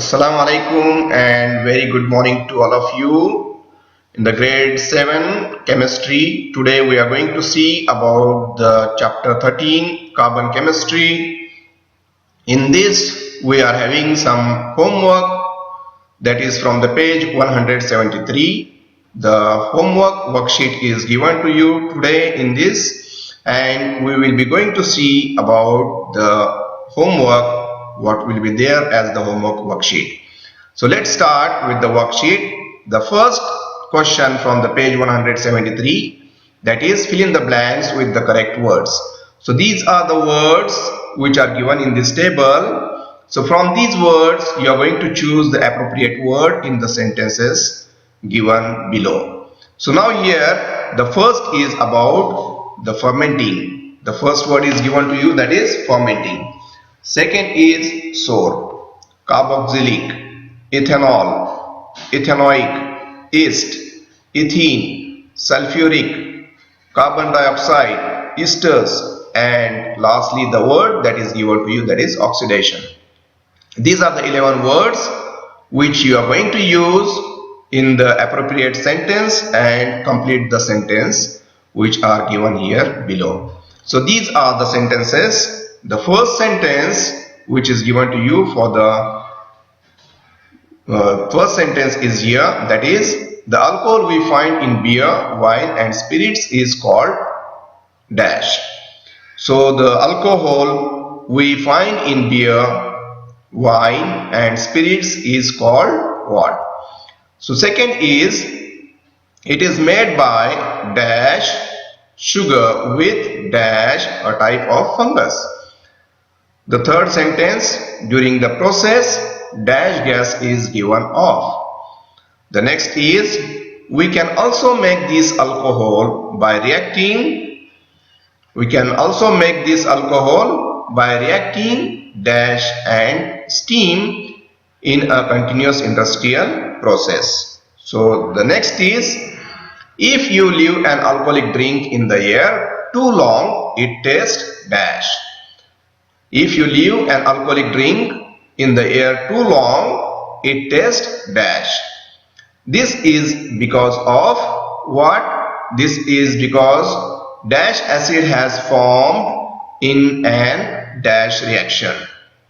Assalamu alaikum and very good morning to all of you in the grade 7 chemistry. Today we are going to see about the chapter 13 carbon chemistry. In this we are having some homework that is from the page 173. The homework worksheet is given to you today in this, and we will be going to see about the homework, what will be there as the homework worksheet. So let's start with the worksheet. The first question from the page 173, that is fill in the blanks with the correct words. So these are the words which are given in this table. So from these words you are going to choose the appropriate word in the sentences given below. So now here the first is about the fermenting. The first word is given to you, that is fermenting. Second is sour, carboxylic, ethanol, ethanoic, yeast, ethene, sulfuric, carbon dioxide, esters, and lastly the word that is given to you, that is oxidation. These are the 11 words which you are going to use in the appropriate sentence and complete the sentence which are given here below. So these are the sentences. The first sentence which is given to you for the first sentence is here, that is the alcohol we find in beer, wine and spirits is called dash. So the alcohol we find in beer, wine and spirits is called what? So second is it is made by dash sugar with dash a type of fungus. The third sentence, during the process dash gas is given off. The next is we can also make this alcohol by reacting. We can also make this alcohol by reacting dash and steam in a continuous industrial process. So the next is if you leave an alcoholic drink in the air too long, it tastes dash. If you leave an alcoholic drink in the air too long, it tastes dash. This is because of what? This is because dash acid has formed in an dash reaction.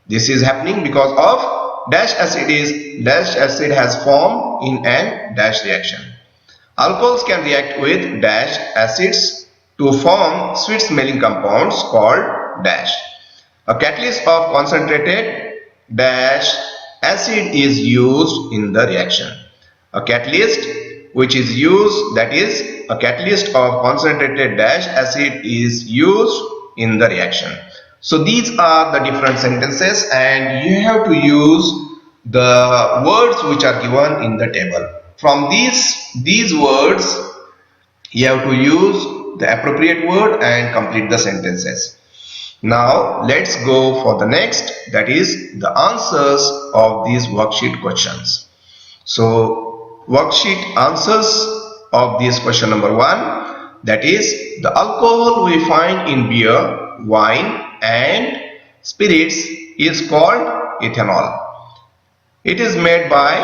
This is happening because of dash acid has formed in an dash reaction. Alcohols can react with dash acids to form sweet smelling compounds called dash. A catalyst of concentrated dash acid is used in the reaction. A catalyst which is used, that is a catalyst of concentrated dash acid is used in the reaction. So these are the different sentences and you have to use the words which are given in the table. From these words you have to use the appropriate word and complete the sentences. Now let's go for the next, that is the answers of these worksheet questions. So worksheet answers of this question number 1, that is the alcohol we find in beer, wine and spirits is called ethanol. It is made by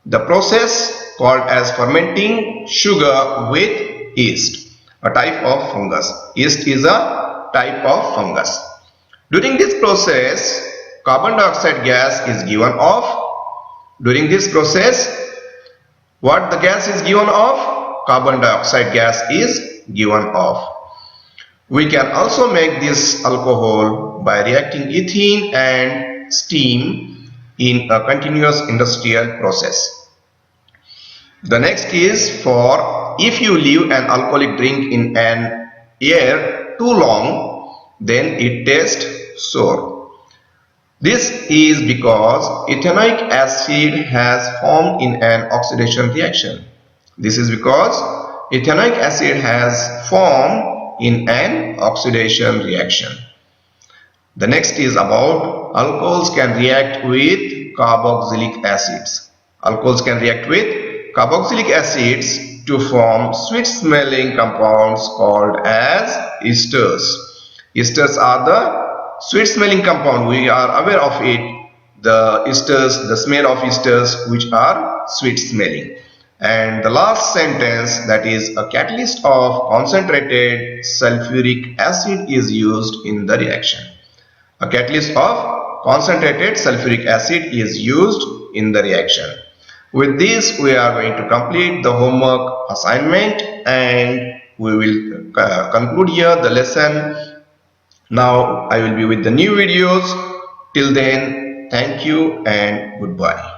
the process called as fermenting sugar with yeast, a type of fungus. Yeast is a type of fungus. During this process carbon dioxide gas is given off. During this process what the gas is given off? Carbon dioxide gas is given off. We can also make this alcohol by reacting ethene and steam in a continuous industrial process. The next is for if you leave an alcoholic drink in an air too long, then it tastes sour. This is because ethanoic acid has formed in an oxidation reaction. This is because ethanoic acid has formed in an oxidation reaction. The next is about alcohols can react with carboxylic acids. Alcohols can react with carboxylic acids to form sweet smelling compounds called as esters. Esters are the sweet smelling compound, we are aware of it. the esters, the smell of esters which are sweet smelling. And the last sentence, that is, a catalyst of concentrated sulfuric acid is used in the reaction. A catalyst of concentrated sulfuric acid is used in the reaction. With this, we are going to complete the homework assignment and we will conclude here the lesson. Now I will be with the new videos. Till then, thank you and goodbye.